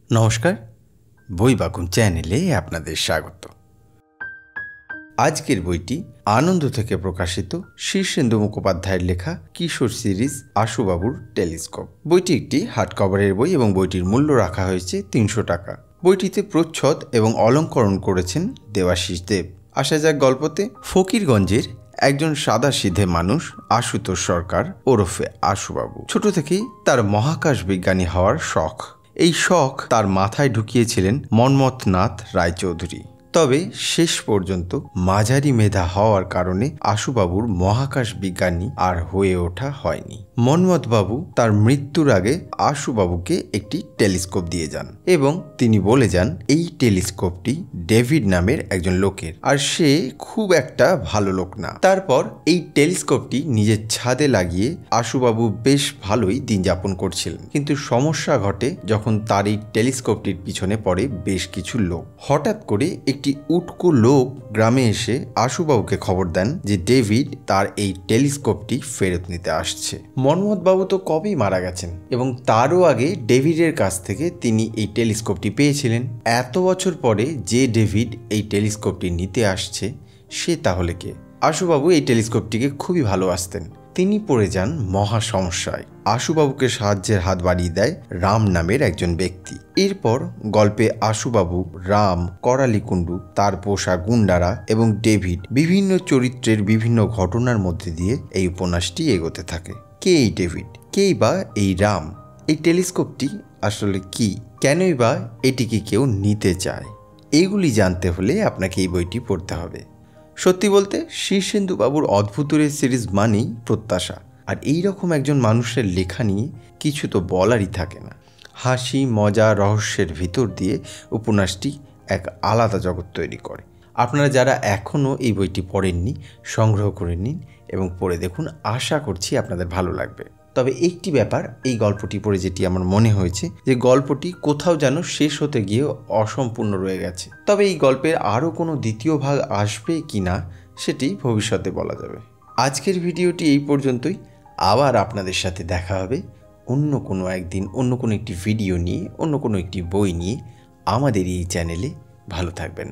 নমস্কার, বই বাগুন চ্যানেলে আপনাদের স্বাগত। আজকের বইটি আনন্দ থেকে প্রকাশিত শীর্ষেন্দু মুখোপাধ্যায়ের লেখা কিশোর সিরিজ আশুবাবুর টেলিস্কোপ। বইটি একটি হার্ড কভারের বই এবং বইটির মূল্য রাখা হয়েছে ৩০০ টাকা। বইটিতে প্রচ্ছদ এবং অলঙ্করণ করেছেন দেবাশিস দেব। আসা যাক গল্পতে। ফকিরগঞ্জের একজন সাদাসিধে মানুষ আশুতোষ সরকার ওরফে আশুবাবু ছোট থেকেই তার মহাকাশ বিজ্ঞানী হওয়ার শখ। এই শখ তার মাথায় ঢুকিয়েছিলেন মন্মথনাথ রায়চৌধুরী। তবে শেষ পর্যন্ত মাঝারি মেধা হওয়ার কারণে আশুবাবুর মহাকাশ বিজ্ঞানী আর হয়ে ওঠা হয়নি। মন্মথবাবু তার মৃত্যুর আগে আশুবাবুকে একটি টেলিস্কোপ দিয়ে যান এবং তিনি বলে যান এই টেলিস্কোপটি ডেভিড নামের একজন লোকের, আর সে খুব একটা ভালো লোক না। তারপর এই টেলিস্কোপটি নিজের ছাদে লাগিয়ে আশুবাবু বেশ ভালোই দিন যাপন করছিলেন। কিন্তু সমস্যা ঘটে যখন তার এই টেলিস্কোপটির পিছনে পড়ে বেশ কিছু লোক। হঠাৎ করে একটি উটকো লোক গ্রামে এসে আশুবাবুকে খবর দেন যে ডেভিড তার এই টেলিস্কোপটি ফেরত নিতে আসছে। মন্মথবাবু তো কবেই মারা গেছেন এবং তারও আগে ডেভিডের কাছ থেকে তিনি এই টেলিস্কোপটি পেয়েছিলেন। এত বছর পরে যে ডেভিড এই টেলিস্কোপটি নিতে আসছে সে তাহলে কে? আশুবাবু এই টেলিস্কোপটিকে খুবই ভালোবাসতেন। তিনি পড়ে যান মহা সমস্যায়। আশুবাবুকে সাহায্যের হাত বাড়িয়ে দেয় রাম নামের একজন ব্যক্তি। এরপর গল্পে আশুবাবু, রাম, করালিকুণ্ডু, তার পোষা গুন্ডারা এবং ডেভিড বিভিন্ন চরিত্রের বিভিন্ন ঘটনার মধ্যে দিয়ে এই উপন্যাসটি এগোতে থাকে। কে এই ডেভিড? কেই বা এই রাম? এই টেলিস্কোপটি আসলে কি? কেনই বা এটিকে কেউ নিতে চায়? এইগুলি জানতে হলে আপনাকে এই বইটি পড়তে হবে। সত্যি বলতে শীর্ষেন্দু বাবুর অদ্ভুতের সিরিজ মানেই প্রত্যাশা, আর এই রকম একজন মানুষের লেখা নিয়ে কিছু তো বলারই থাকে না। হাসি, মজা, রহস্যের ভিতর দিয়ে উপন্যাসটি এক আলাদা জগৎ তৈরি করে। আপনারা যারা এখনও এই বইটি পড়েননি সংগ্রহ করে নিন এবং পড়ে দেখুন। আশা করছি আপনাদের ভালো লাগবে। তবে একটি ব্যাপার এই গল্পটি পড়ে যেটি আমার মনে হয়েছে, যে গল্পটি কোথাও যেন শেষ হতে গিয়ে অসম্পূর্ণ রয়ে গেছে। তবে এই গল্পের আরও কোনো দ্বিতীয় ভাগ আসবে কি না সেটি ভবিষ্যতে বলা যাবে। আজকের ভিডিওটি এই পর্যন্তই। আবার আপনাদের সাথে দেখা হবে অন্য কোনো একদিন, অন্য কোনো একটি ভিডিও নিয়ে, অন্য কোনো একটি বই নিয়ে আমাদের এই চ্যানেলে। ভালো থাকবেন।